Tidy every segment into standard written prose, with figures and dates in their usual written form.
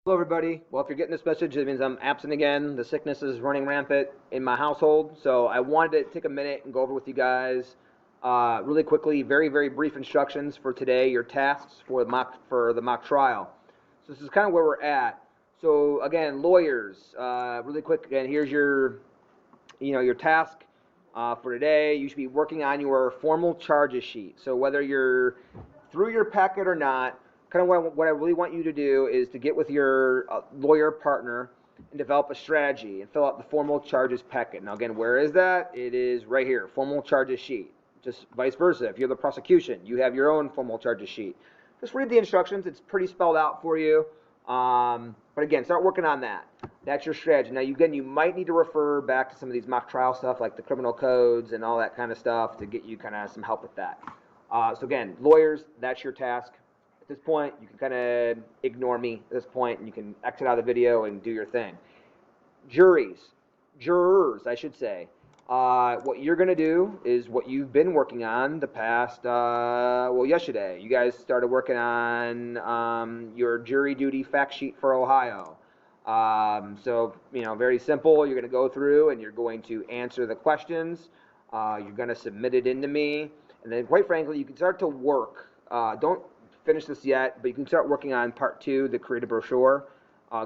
Hello, everybody. Well, if you're getting this message, it means I'm absent again. The sickness is running rampant in my household, so I wanted to take a minute and go over with you guys really quickly, very, very brief instructions for today, your tasks for the mock trial. So this is kind of where we're at. So again, lawyers, really quick. Again, here's your task for today. You should be working on your formal charges sheet. So whether you're through your packet or not, kind of what I really want you to do is to get with your lawyer partner and develop a strategy and fill out the formal charges packet. Now, again, where is that? It is right here, formal charges sheet. Just vice versa. If you're the prosecution, you have your own formal charges sheet. Just read the instructions. It's pretty spelled out for you. But again, start working on that. That's your strategy. Now, you might need to refer back to some of these mock trial stuff like the criminal codes and all that kind of stuff to get you kind of some help with that. So again, lawyers, that's your task. At this point, you can kind of ignore me at this point, and you can exit out of the video and do your thing. Jurors, I should say. What you're going to do is what you've been working on the past, yesterday. You guys started working on your jury duty fact sheet for Ohio. Very simple. You're going to go through and you're going to answer the questions. You're going to submit it into me. And then, quite frankly, you can start to work. Don't finish this yet, but you can start working on part 2, the create a brochure.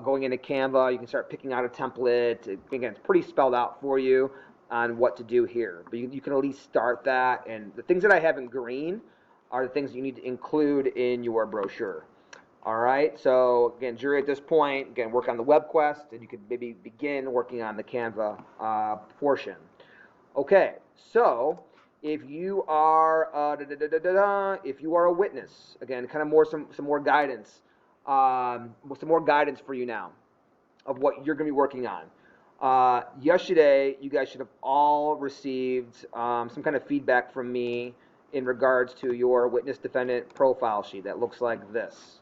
Going into Canva, you can start picking out a template. Again, it's pretty spelled out for you on what to do here. But you can at least start that. And the things that I have in green are the things you need to include in your brochure. All right, so again, jury at this point, again, work on the web quest, and you could maybe begin working on the Canva portion. Okay, so if you are a witness, again, kind of some more guidance, some more guidance for you now of what you're going to be working on. Yesterday, you guys should have all received some kind of feedback from me in regards to your witness-defendant profile sheet that looks like this.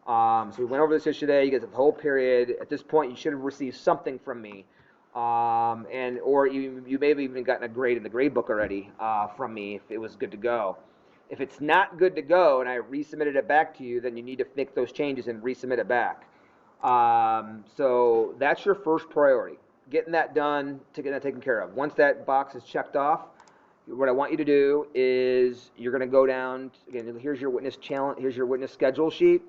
So we went over this yesterday. You guys have the whole period. At this point, you should have received something from me. Or you may have even gotten a grade in the grade book already from me if it was good to go. If it's not good to go and I resubmitted it back to you, then you need to make those changes and resubmit it back. So that's your first priority, getting that done, getting that taken care of. Once that box is checked off, what I want you to do is you're going to go down, again, here's your witness challenge, here's your witness schedule sheet.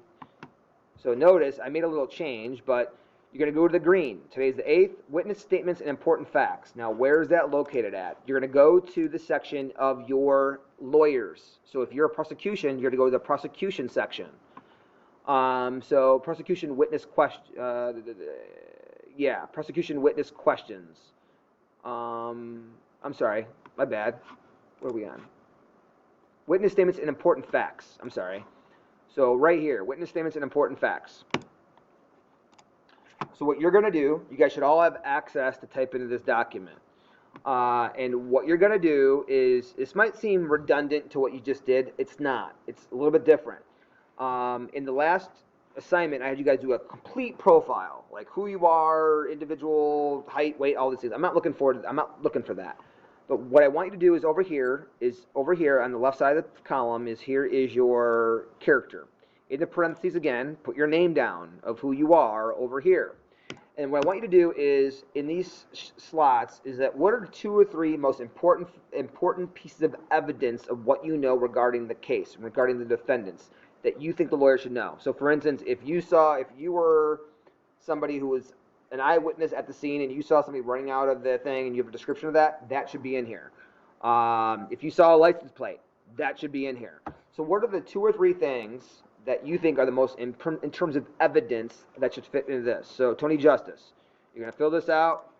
So notice I made a little change, but you're going to go to the green. Today's the 8th, witness statements and important facts. Now, where is that located at? You're going to go to the section of your lawyers. So if you're a prosecution, you're going to go to the prosecution section. So prosecution witness prosecution witness questions. I'm sorry, my bad. Where are we on? Witness statements and important facts. I'm sorry. So right here, witness statements and important facts. So what you're going to do, you guys should all have access to type into this document. And what you're going to do is, this might seem redundant to what you just did. It's not. It's a little bit different. In the last assignment, I had you guys do a complete profile, like who you are, individual, height, weight, all these things. I'm not looking for that. But what I want you to do is over here on the left side of the column here is your character. In the parentheses again, put your name down of who you are over here. And what I want you to do is, in these slots, is that what are 2 or 3 most important pieces of evidence of what you know regarding the case, regarding the defendants, that you think the lawyer should know. So for instance, if you were somebody who was an eyewitness at the scene and you saw somebody running out of the thing and you have a description of that, that should be in here. If you saw a license plate, that should be in here. So what are the 2 or 3 things that you think are the most in terms of evidence that should fit into this? So Tony Justice, you're going to fill this out.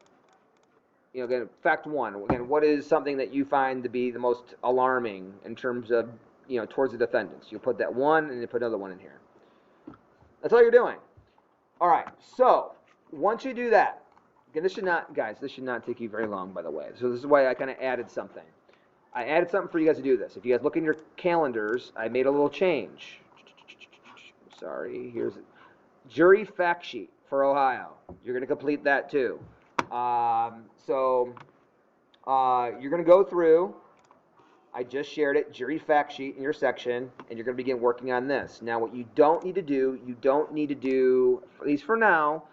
Again, fact 1. Again, what is something that you find to be the most alarming in terms of, towards the defendants? You put that 1 and you put another 1 in here. That's all you're doing. All right. So once you do that, again, this should not take you very long, by the way. So this is why I kind of added something. I added something for you guys to do this. If you guys look in your calendars, I made a little change. Sorry, here's it. Jury fact sheet for Ohio. You're going to complete that too. You're going to go through. I just shared it, jury fact sheet in your section, and you're going to begin working on this. Now, what you don't need to do, at least for now,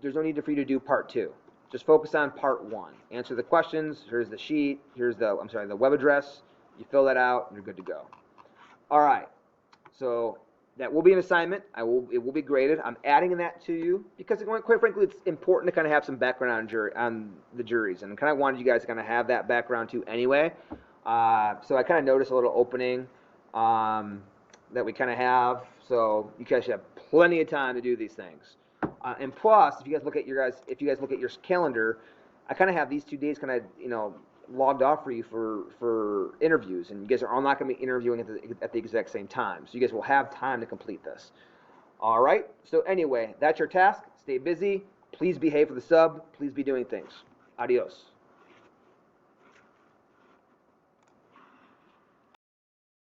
there's no need for you to do part 2. Just focus on part 1. Answer the questions. Here's the sheet. Here's the web address. You fill that out, and you're good to go. All right. So that will be an assignment. It will be graded. I'm adding that to you because, quite frankly, it's important to kind of have some background on the juries, and I kind of wanted you guys to kind of have that background too anyway. So I kind of noticed a little opening that we kind of have. So you guys should have plenty of time to do these things. And plus, if you guys look at your calendar, I kind of have these 2 days kind of logged off for you for interviews, and you guys are all not going to be interviewing at the exact same time, so you guys will have time to complete this. All right, so anyway, that's your task. Stay busy, please behave for the sub, please be doing things. Adios.